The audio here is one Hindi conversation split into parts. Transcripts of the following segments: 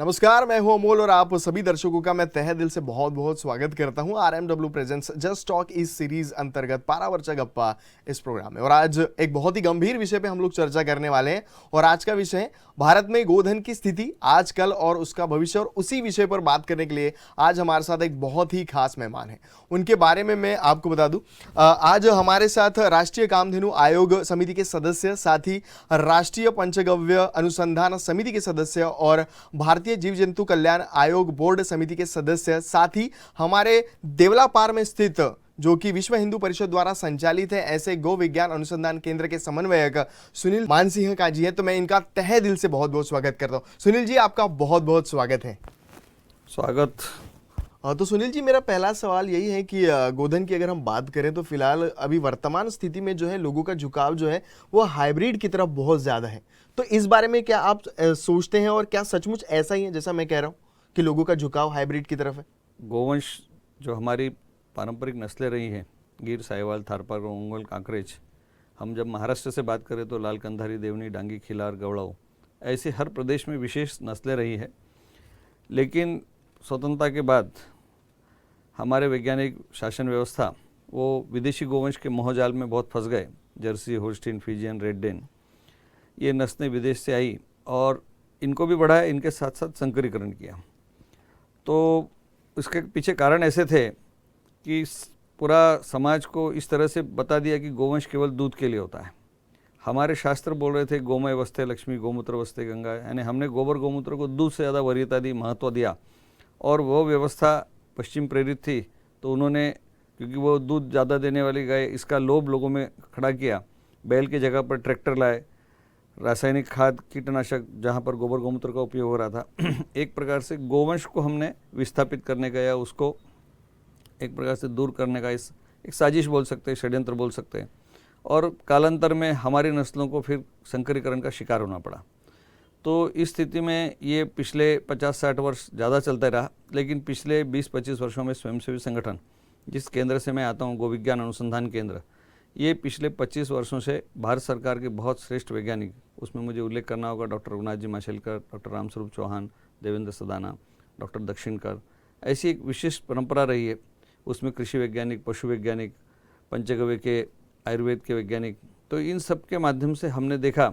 नमस्कार, मैं हूं अमोल और आप सभी दर्शकों का मैं तहे दिल से बहुत बहुत स्वागत करता हूं आरएमडब्ल्यू प्रेजेंट्स जस्ट टॉक इस सीरीज अंतर्गत पारावर्चा गप्पा इस प्रोग्राम में। और आज एक बहुत ही गंभीर विषय पे हम लोग चर्चा करने वाले हैं और आज का विषय है भारत में गोधन की स्थिति आजकल और उसका भविष्य। और उसी विषय पर बात करने के लिए आज हमारे साथ एक बहुत ही खास मेहमान है, उनके बारे में मैं आपको बता दूं। आज हमारे साथ राष्ट्रीय कामधेनु आयोग समिति के सदस्य, साथ ही राष्ट्रीय पंचगव्य अनुसंधान समिति के सदस्य और भारतीय जीव जंतु कल्याण आयोग बोर्ड समिति के सदस्य, साथ ही हमारे देवलापार में स्थित जो कि विश्व हिंदू परिषद द्वारा संचालित है ऐसे गो विज्ञान अनुसंधान केंद्र के समन्वयक सुनील मानसिंह का जी है। तो मैं इनका तहे दिल से बहुत बहुत स्वागत करता हूं। सुनील जी, आपका बहुत बहुत स्वागत है। स्वागत। तो सुनील जी, मेरा पहला सवाल यही है कि गोधन की अगर हम बात करें तो फिलहाल अभी वर्तमान स्थिति में जो है लोगों का झुकाव जो है वो हाइब्रिड की तरफ बहुत ज्यादा है। तो इस बारे में क्या आप सोचते हैं और क्या सचमुच ऐसा ही है जैसा मैं कह रहा हूँ कि लोगों का झुकाव हाइब्रिड की तरफ है? गोवंश जो हमारी पारंपरिक नस्लें रही हैं, गिर, साहिवाल, थारपार, ओंगोल, कांकरेज, हम जब महाराष्ट्र से बात करें तो लाल कंधारी, देवनी, डांगी, खिलार, गवड़ाऊ, ऐसे हर प्रदेश में विशेष नस्लें रही है। लेकिन स्वतंत्रता के बाद हमारे वैज्ञानिक शासन व्यवस्था वो विदेशी गोवंश के मोहजाल में बहुत फंस गए। Jersey, Holstein, Friesian, red Dane, ये नस्लें विदेश से आई और इनको भी बढ़ाया, इनके साथ साथ संकरीकरण किया। तो इसके पीछे कारण ऐसे थे कि पूरा समाज को इस तरह से बता दिया कि गोवंश केवल दूध के लिए होता है। हमारे शास्त्र बोल रहे थे गोमय वस्ते लक्ष्मी, गोमूत्र वस्ते गंगा, यानी हमने गोबर गोमूत्र को दूध से ज़्यादा वरीयता दी, महत्व दिया। और वो व्यवस्था पश्चिम प्रेरित थी, तो उन्होंने, क्योंकि वो दूध ज़्यादा देने वाली गाय, इसका लोभ लोगों में खड़ा किया। बैल की जगह पर ट्रैक्टर लाए, रासायनिक खाद, कीटनाशक जहाँ पर गोबर गोमूत्र का उपयोग हो रहा था। एक प्रकार से गोवंश को हमने विस्थापित करने का या उसको एक प्रकार से दूर करने का इस एक साजिश बोल सकते हैं, षड्यंत्र बोल सकते हैं। और कालांतर में हमारी नस्लों को फिर संकरीकरण का शिकार होना पड़ा। तो इस स्थिति में ये पिछले 50-60 वर्ष ज़्यादा चलता रहा। लेकिन पिछले 20-25 वर्षों में स्वयंसेवी संगठन, जिस केंद्र से मैं आता हूँ, गो विज्ञान अनुसंधान केंद्र, ये पिछले 25 वर्षों से भारत सरकार के बहुत श्रेष्ठ वैज्ञानिक, उसमें मुझे उल्लेख करना होगा doctor Raghunath ji Mashelkar, doctor Ramswaroop Chauhan, Devendra Sadana, doctor Dakshinkar, ऐसी एक विशिष्ट परंपरा रही है। उसमें कृषि वैज्ञानिक, पशु वैज्ञानिक, पंचगव्य के, आयुर्वेद के वैज्ञानिक, तो इन सब के माध्यम से हमने देखा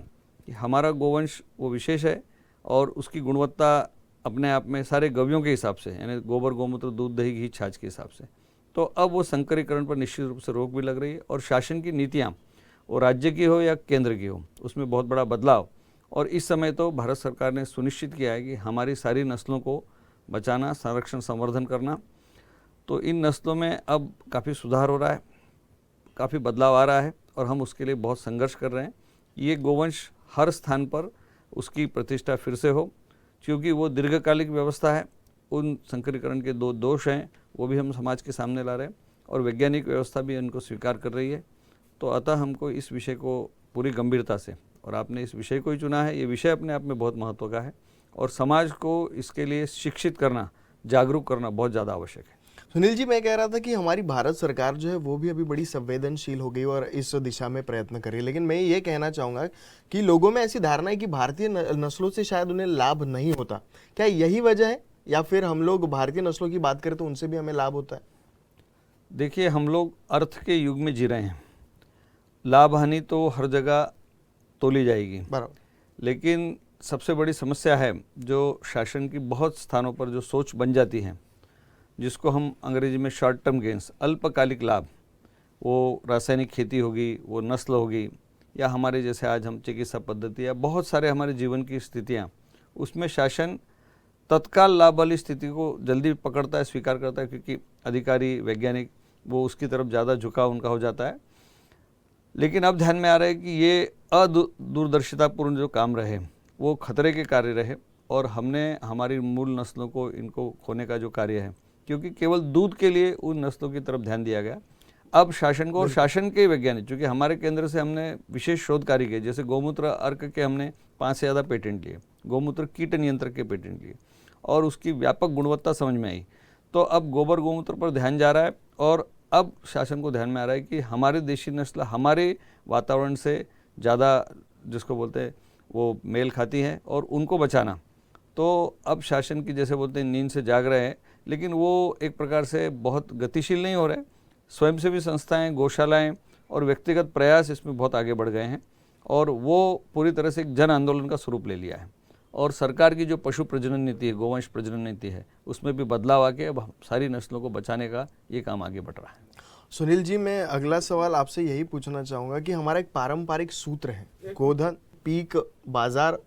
कि हमारा गोवंश वो विशेष है और उसकी गुणवत्ता अपने आप में सारे गव्यों के हिसाब से, यानी गोबर, गोमूत्र, दूध, दही, घी, छाछ के हिसाब से। तो अब वो संकरीकरण पर निश्चित रूप से रोक भी लग रही है और शासन की नीतियाँ, वो राज्य की हो या केंद्र की हो, उसमें बहुत बड़ा बदलाव। और इस समय तो भारत सरकार ने सुनिश्चित किया है कि हमारी सारी नस्लों को बचाना, संरक्षण, संवर्धन करना। तो इन नस्लों में अब काफ़ी सुधार हो रहा है, काफ़ी बदलाव आ रहा है और हम उसके लिए बहुत संघर्ष कर रहे हैं। ये गोवंश हर स्थान पर उसकी प्रतिष्ठा फिर से हो, क्योंकि वो दीर्घकालिक व्यवस्था है। उन संकरीकरण के दो दोष हैं, वो भी हम समाज के सामने ला रहे हैं और वैज्ञानिक व्यवस्था भी उनको स्वीकार कर रही है। तो अतः हमको इस विषय को पूरी गंभीरता से, और आपने इस विषय को ही चुना है, ये विषय अपने आप में बहुत महत्व का है और समाज को इसके लिए शिक्षित करना, जागरूक करना बहुत ज़्यादा आवश्यक है। सुनील जी, मैं कह रहा था कि हमारी भारत सरकार जो है वो भी अभी बड़ी संवेदनशील हो गई और इस दिशा में प्रयत्न कर रही है। लेकिन मैं ये कहना चाहूँगा कि लोगों में ऐसी धारणा है कि भारतीय नस्लों से शायद उन्हें लाभ नहीं होता। क्या यही वजह है या फिर हम लोग भारतीय नस्लों की बात करें तो उनसे भी हमें लाभ होता है? देखिए, हम लोग अर्थ के युग में जी रहे हैं। लाभ हानि तो हर जगह तोली जाएगी, बराबर। लेकिन सबसे बड़ी समस्या है जो शासन की बहुत स्थानों पर जो सोच बन जाती है, जिसको हम अंग्रेजी में शॉर्ट टर्म गेंस, अल्पकालिक लाभ, वो रासायनिक खेती होगी, वो नस्ल होगी, या हमारे जैसे आज हम चिकित्सा पद्धति या बहुत सारे हमारे जीवन की स्थितियाँ, उसमें शासन तत्काल लाभ वाली स्थिति को जल्दी पकड़ता है, स्वीकार करता है, क्योंकि अधिकारी, वैज्ञानिक, वो उसकी तरफ ज़्यादा झुकाव उनका हो जाता है। लेकिन अब ध्यान में आ रहा है कि ये अदूरदर्शितापूर्ण जो काम रहे वो खतरे के कार्य रहे और हमने हमारी मूल नस्लों को, इनको खोने का जो कार्य है, क्योंकि केवल दूध के लिए उन नस्लों की तरफ ध्यान दिया गया। अब शासन को और शासन के वैज्ञानिक, चूँकि हमारे केंद्र से हमने विशेष शोध कार्य किए, जैसे गोमूत्र अर्क के हमने 5 से ज़्यादा पेटेंट लिए, गोमूत्र कीट नियंत्रक के पेटेंट लिए और उसकी व्यापक गुणवत्ता समझ में आई। तो अब गोबर गोमूत्र पर ध्यान जा रहा है और अब शासन को ध्यान में आ रहा है कि हमारे देशी नस्ल हमारे वातावरण से ज़्यादा, जिसको बोलते हैं, वो मेल खाती है और उनको बचाना। तो अब शासन की जैसे बोलते हैं नींद से जाग रहे हैं, लेकिन वो एक प्रकार से बहुत गतिशील नहीं हो रहे। स्वयंसेवी संस्थाएं, गौशालाएं और व्यक्तिगत प्रयास इसमें बहुत आगे बढ़ गए हैं और वो पूरी तरह से एक जन आंदोलन का स्वरूप ले लिया है। और सरकार की जो पशु प्रजनन नीति है, गोवंश प्रजनन नीति है, उसमें भी बदलाव आके अब सारी नस्लों को बचाने का ये काम आगे बढ़ रहा है। सुनील जी, मैं अगला सवाल आपसे यही पूछना चाहूँगा कि हमारा एक पारंपरिक सूत्र है, गोधन, पीक, बाजार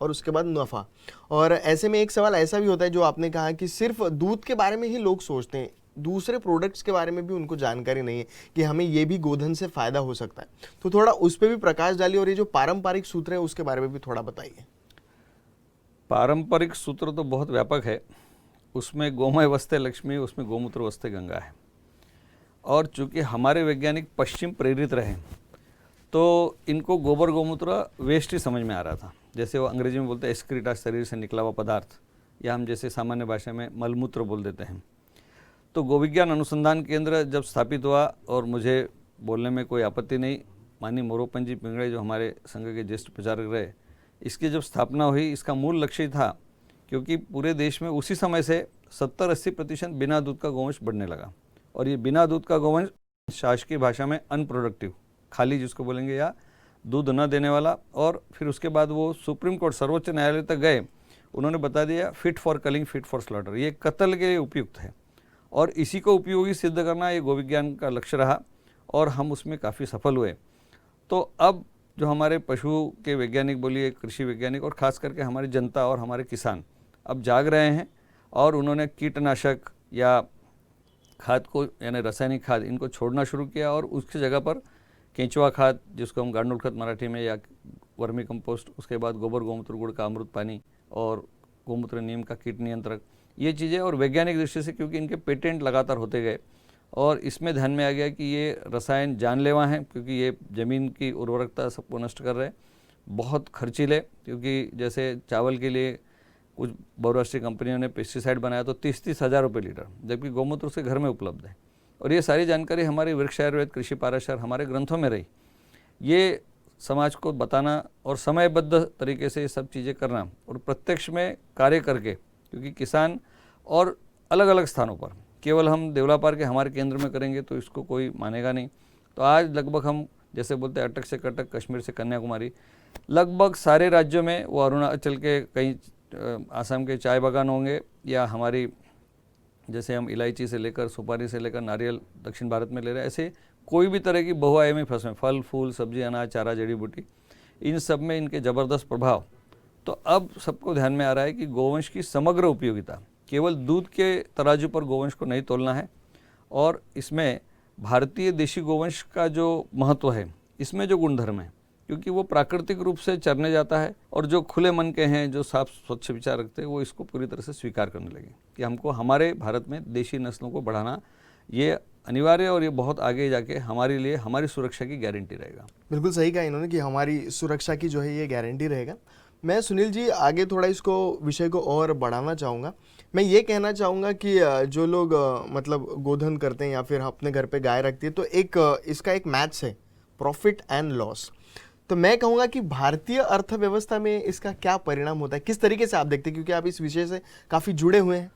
और उसके बाद नफ़ा। और ऐसे में एक सवाल ऐसा भी होता है जो आपने कहा कि सिर्फ दूध के बारे में ही लोग सोचते हैं, दूसरे प्रोडक्ट्स के बारे में भी उनको जानकारी नहीं है कि हमें ये भी गोधन से फ़ायदा हो सकता है। तो थोड़ा उस पर भी प्रकाश डालिए और ये जो पारंपरिक सूत्र है उसके बारे में भी थोड़ा बताइए। पारंपरिक सूत्र तो बहुत व्यापक है, उसमें गोमय वस्ते लक्ष्मी, उसमें गोमूत्र वस्ते गंगा है। और चूँकि हमारे वैज्ञानिक पश्चिम प्रेरित रहे तो इनको गोबर गोमूत्र वेस्ट ही समझ में आ रहा था। जैसे वो अंग्रेजी में बोलते हैं एक्सक्रीटा, शरीर से निकला हुआ पदार्थ, या हम जैसे सामान्य भाषा में मलमूत्र बोल देते हैं। तो गोविज्ञान अनुसंधान केंद्र जब स्थापित हुआ, और मुझे बोलने में कोई आपत्ति नहीं, माननीय मोरोपंत जी पिंगड़े जो हमारे संघ के ज्येष्ठ प्रचारक रहे, इसकी जब स्थापना हुई, इसका मूल लक्ष्य था क्योंकि पूरे देश में उसी समय से 70-80% बिना दूध का गोवंश बढ़ने लगा। और ये बिना दूध का गोवंश शासकीय भाषा में अनप्रोडक्टिव, खाली जिसको बोलेंगे, या दूध न देने वाला। और फिर उसके बाद वो सुप्रीम कोर्ट, सर्वोच्च न्यायालय तक गए, उन्होंने बता दिया fit for culling, fit for slaughter, ये कत्ल के लिए उपयुक्त है। और इसी को उपयोगी सिद्ध करना ये गोविज्ञान का लक्ष्य रहा और हम उसमें काफ़ी सफल हुए। तो अब जो हमारे पशु के वैज्ञानिक बोलिए, कृषि वैज्ञानिक, और ख़ास करके हमारी जनता और हमारे किसान अब जाग रहे हैं और उन्होंने कीटनाशक या खाद को, यानी रासायनिक खाद, इनको छोड़ना शुरू किया और उसकी जगह पर केंचुआ खाद, जिसको हम गांडूल खाद मराठी में, या वर्मी कंपोस्ट, उसके बाद गोबर गोमूत्र गुड़ का अमृत पानी और गोमूत्र नीम का कीट नियंत्रक, ये चीज़ें। और वैज्ञानिक दृष्टि से क्योंकि इनके पेटेंट लगातार होते गए और इसमें ध्यान में आ गया कि ये रसायन जानलेवा हैं, क्योंकि ये ज़मीन की उर्वरकता सबको नष्ट कर रहे हैं, बहुत खर्चीले। क्योंकि जैसे चावल के लिए कुछ बहुराष्ट्रीय कंपनियों ने पेस्टिसाइड बनाया तो 30-30 हज़ार रुपये लीटर, जबकि गौमूत्र उसके घर में उपलब्ध है। और ये सारी जानकारी हमारी वृक्ष आयुर्वेद, कृषि पाराशर, हमारे ग्रंथों में रही। ये समाज को बताना और समयबद्ध तरीके से ये सब चीज़ें करना और प्रत्यक्ष में कार्य करके, क्योंकि किसान और अलग अलग स्थानों पर, केवल हम देवलापार के हमारे केंद्र में करेंगे तो इसको कोई मानेगा नहीं। तो आज लगभग हम जैसे बोलते हैं अटक से कटक, कश्मीर से कन्याकुमारी, लगभग सारे राज्यों में, वो अरुणाचल के कई, आसाम के चाय बागान होंगे, या हमारी जैसे हम इलायची से लेकर सुपारी से लेकर नारियल दक्षिण भारत में ले रहे हैं, ऐसे कोई भी तरह की बहुआयामी फसलें, फल फूल सब्जी अनाज चारा जड़ी बूटी, इन सब में इनके ज़बरदस्त प्रभाव। तो अब सबको ध्यान में आ रहा है कि गोवंश की समग्र उपयोगिता, केवल दूध के तराजू पर गोवंश को नहीं तोलना है। और इसमें भारतीय देशी गोवंश का जो महत्व है, इसमें जो गुणधर्म है, क्योंकि वो प्राकृतिक रूप से चरने जाता है और जो खुले मन के हैं, जो साफ स्वच्छ विचार रखते हैं, वो इसको पूरी तरह से स्वीकार करने लगे कि हमको हमारे भारत में देशी नस्लों को बढ़ाना ये अनिवार्य, और ये बहुत आगे जाके हमारे लिए हमारी सुरक्षा की गारंटी रहेगा। बिल्कुल सही कहा इन्होंने कि हमारी सुरक्षा की जो है ये गारंटी रहेगा। मैं सुनील जी आगे थोड़ा इसको विषय को और बढ़ाना चाहूँगा। मैं ये कहना चाहूँगा कि जो लोग मतलब गोधन करते हैं या फिर अपने घर पे गाय रखती है, तो इसका एक मैथ्स है, प्रॉफिट एंड लॉस। तो मैं कहूँगा कि भारतीय अर्थव्यवस्था में इसका क्या परिणाम होता है, किस तरीके से आप देखते हैं, क्योंकि आप इस विषय से काफ़ी जुड़े हुए हैं।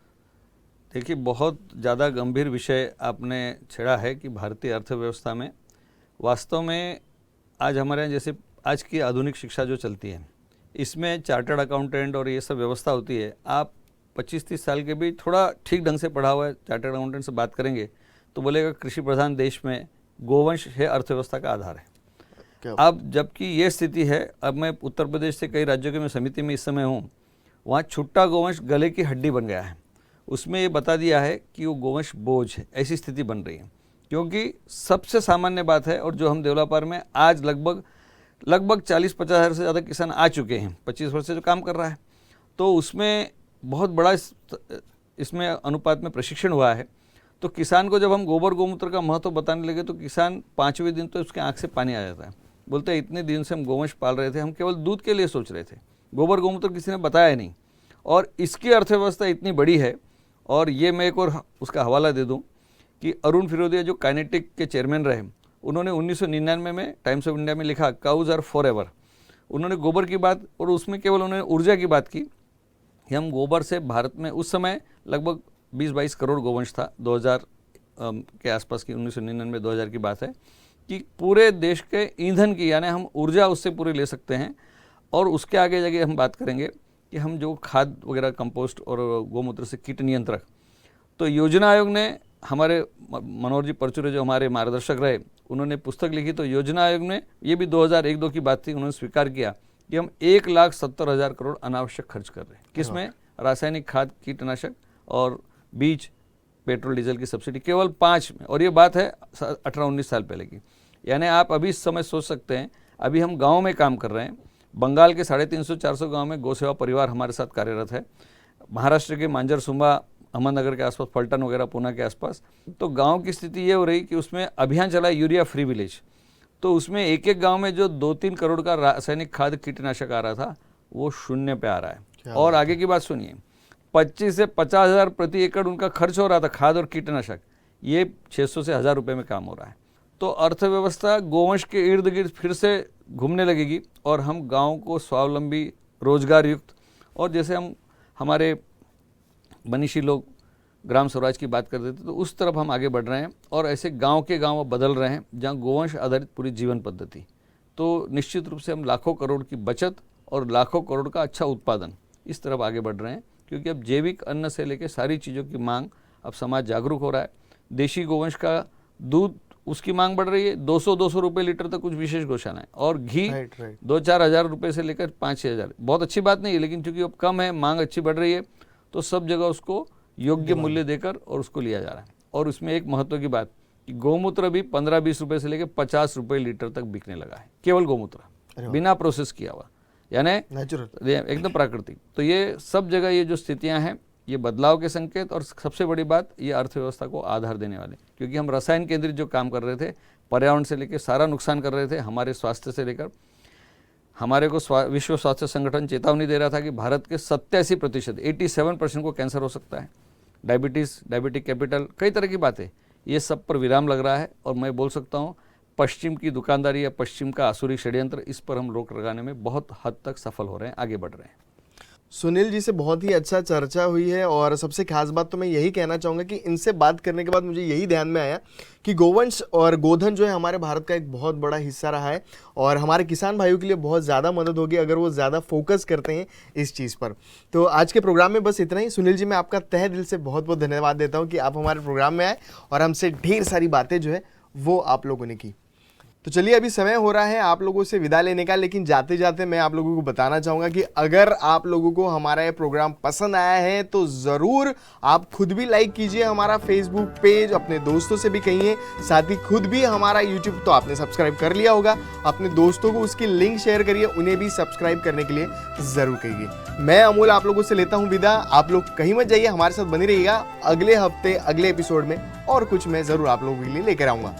देखिए, बहुत ज़्यादा गंभीर विषय आपने छेड़ा है कि भारतीय अर्थव्यवस्था में वास्तव में आज हमारे यहाँ जैसे आज की आधुनिक शिक्षा जो चलती है, इसमें चार्टर्ड अकाउंटेंट और ये सब व्यवस्था होती है। आप 25-30 साल के भी थोड़ा ठीक ढंग से पढ़ा हुआ है चार्टर्ड अकाउंटेंट से बात करेंगे तो बोलेगा कृषि प्रधान देश में गोवंश है अर्थव्यवस्था का आधार है। अब जबकि ये स्थिति है, अब मैं उत्तर प्रदेश से कई राज्यों के मैं समिति में इस समय हूँ, वहाँ छुट्टा गोवंश गले की हड्डी बन गया है। उसमें ये बता दिया है कि वो गोवंश बोझ है, ऐसी स्थिति बन रही है। क्योंकि सबसे सामान्य बात है, और जो हम देवलापार में आज लगभग 40-50 हज़ार से ज़्यादा किसान आ चुके हैं, 25 वर्ष से जो काम कर रहा है, तो उसमें बहुत बड़ा इसमें अनुपात में प्रशिक्षण हुआ है। तो किसान को जब हम गोबर गोमूत्र का महत्व बताने लगे तो किसान 5वें दिन तो उसके आंख से पानी आ जाता है, बोलते हैं इतने दिन से हम गोवंश पाल रहे थे, हम केवल दूध के लिए सोच रहे थे, गोबर गोमूत्र किसी ने बताया नहीं। और इसकी अर्थव्यवस्था इतनी बड़ी है। और ये मैं एक और उसका हवाला दे दूं कि अरुण फिरोदिया जो काइनेटिक के चेयरमैन रहे, उन्होंने 1999 में टाइम्स ऑफ इंडिया में लिखा काउज आर फॉर एवर। उन्होंने गोबर की बात और उसमें केवल उन्होंने ऊर्जा की बात की, कि हम गोबर से भारत में उस समय लगभग 20-22 करोड़ गोवंश था, 2000 के आसपास की 1999-2000 की बात है, कि पूरे देश के ईंधन की यानी हम ऊर्जा उससे पूरी ले सकते हैं। और उसके आगे जाके हम बात करेंगे कि हम जो खाद वगैरह, कंपोस्ट और गौमूत्र से कीट नियंत्रक, तो योजना आयोग ने, हमारे मनोहर जी परचुरे जो हमारे मार्गदर्शक रहे, उन्होंने पुस्तक लिखी, तो योजना आयोग ने, ये भी 2001-2 की बात थी, उन्होंने स्वीकार किया कि हम 1,70,000 करोड़ अनावश्यक खर्च कर रहे हैं। किसमें? रासायनिक खाद, कीटनाशक और बीज, पेट्रोल डीजल की सब्सिडी, केवल 5 में। और ये बात है 18-19 साल पहले की। यानी आप अभी इस समय सोच सकते हैं, अभी हम गाँव में काम कर रहे हैं। बंगाल के 350-400 गाँव में गौ सेवा परिवार हमारे साथ कार्यरत है। महाराष्ट्र के मांजर, सुंबा, अहमदनगर के आसपास, पलटन वगैरह, पूना के आसपास, तो गांव की स्थिति ये हो रही कि उसमें अभियान चला यूरिया फ्री विलेज, तो उसमें एक एक गांव में जो 2-3 करोड़ का रासायनिक खाद कीटनाशक आ रहा था, वो 0 पे आ रहा है। और आगे की बात सुनिए, 25 से 50 हज़ार प्रति एकड़ उनका खर्च हो रहा था खाद और कीटनाशक, ये 600 से 1000 रुपये में काम हो रहा है। तो अर्थव्यवस्था गोवंश के इर्द गिर्द फिर से घूमने लगेगी और हम गाँव को स्वावलंबी, रोजगार युक्त, और जैसे हम हमारे मनीषी लोग ग्राम स्वराज की बात करते थे, तो उस तरफ हम आगे बढ़ रहे हैं। और ऐसे गांव के गांव बदल रहे हैं जहां गोवंश आधारित पूरी जीवन पद्धति, तो निश्चित रूप से हम लाखों करोड़ की बचत और लाखों करोड़ का अच्छा उत्पादन, इस तरफ आगे बढ़ रहे हैं। क्योंकि अब जैविक अन्न से लेकर सारी चीज़ों की मांग, अब समाज जागरूक हो रहा है। देशी गोवंश का दूध, उसकी मांग बढ़ रही है, 200-200 रुपये लीटर तक कुछ विशेष गौशालाएं, और घी 2-4 हज़ार रुपये से लेकर 5-6 हज़ार, बहुत अच्छी बात नहीं है, लेकिन क्योंकि अब कम है, मांग अच्छी बढ़ रही है, तो सब जगह उसको योग्य मूल्य देकर और उसको लिया जा रहा है। और उसमें एक महत्व की बात कि गौमूत्र भी 15-20 रुपये से लेकर 50 रुपये लीटर तक बिकने लगा है, केवल गौमूत्र, बिना प्रोसेस किया हुआ, यानी नेचुरल, एकदम प्राकृतिक। तो ये सब जगह ये जो स्थितियां हैं, ये बदलाव के संकेत, और सबसे बड़ी बात, ये अर्थव्यवस्था को आधार देने वाले, क्योंकि हम रसायन केंद्रित जो काम कर रहे थे, पर्यावरण से लेकर सारा नुकसान कर रहे थे, हमारे स्वास्थ्य से लेकर, हमारे को विश्व स्वास्थ्य संगठन चेतावनी दे रहा था कि भारत के 87%, 87% को कैंसर हो सकता है, डायबिटीज़, डायबिटिक कैपिटल, कई तरह की बातें, ये सब पर विराम लग रहा है। और मैं बोल सकता हूँ, पश्चिम की दुकानदारी या पश्चिम का आसुरी षड्यंत्र, इस पर हम रोक लगाने में बहुत हद तक सफल हो रहे हैं, आगे बढ़ रहे हैं। सुनील जी से बहुत ही अच्छा चर्चा हुई है, और सबसे खास बात तो मैं यही कहना चाहूँगा कि इनसे बात करने के बाद मुझे यही ध्यान में आया कि गोवंश और गोधन जो है हमारे भारत का एक बहुत बड़ा हिस्सा रहा है, और हमारे किसान भाइयों के लिए बहुत ज़्यादा मदद होगी अगर वो ज़्यादा फोकस करते हैं इस चीज़ पर। तो आज के प्रोग्राम में बस इतना ही। सुनील जी, मैं आपका तहे दिल से बहुत बहुत धन्यवाद देता हूँ कि आप हमारे प्रोग्राम में आए और हमसे ढेर सारी बातें जो है वो आप लोगों ने की। तो चलिए, अभी समय हो रहा है आप लोगों से विदा लेने का, लेकिन जाते जाते मैं आप लोगों को बताना चाहूँगा कि अगर आप लोगों को हमारा ये प्रोग्राम पसंद आया है तो ज़रूर आप खुद भी लाइक कीजिए हमारा फेसबुक पेज, अपने दोस्तों से भी कहिए, साथ ही खुद भी हमारा यूट्यूब तो आपने सब्सक्राइब कर लिया होगा, अपने दोस्तों को उसकी लिंक शेयर करिए, उन्हें भी सब्सक्राइब करने के लिए ज़रूर कहिए। मैं अमूल आप लोगों से लेता हूँ विदा, आप लोग कहीं मत जाइए, हमारे साथ बने रहिएगा। अगले हफ्ते अगले एपिसोड में और कुछ मैं ज़रूर आप लोगों के लिए लेकर आऊँगा।